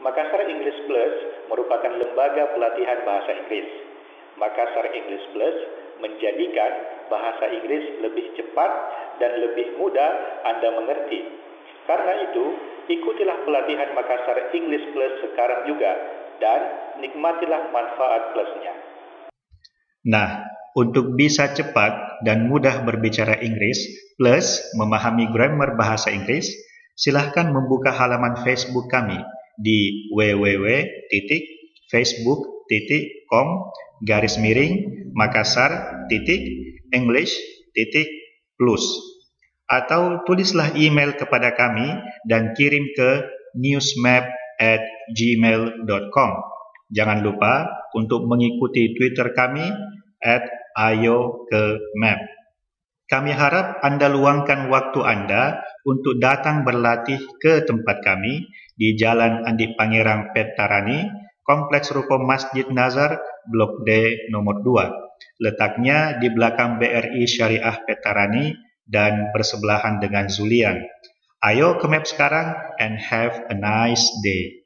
Makassar English Plus merupakan lembaga pelatihan bahasa Inggris. Makassar English Plus menjadikan bahasa Inggris lebih cepat dan lebih mudah Anda mengerti. Karena itu, ikutilah pelatihan Makassar English Plus sekarang juga dan nikmatilah manfaat plusnya. Nah, untuk bisa cepat dan mudah berbicara Inggris plus memahami grammar bahasa Inggris, silahkan membuka halaman Facebook kami di www.facebook.com/Makassar-English-Plus atau tulislah email kepada kami dan kirim ke newsmap@gmail.com. Jangan lupa untuk mengikuti Twitter kami @ayokemap. Kami harap Anda luangkan waktu Anda untuk datang berlatih ke tempat kami di Jalan Andi Pangerang Pettarani, Kompleks Ruko Masjid Nazar, Blok D nomor 2. Letaknya di belakang BRI Syariah Pettarani dan bersebelahan dengan Zulian. Ayo ke map sekarang and have a nice day.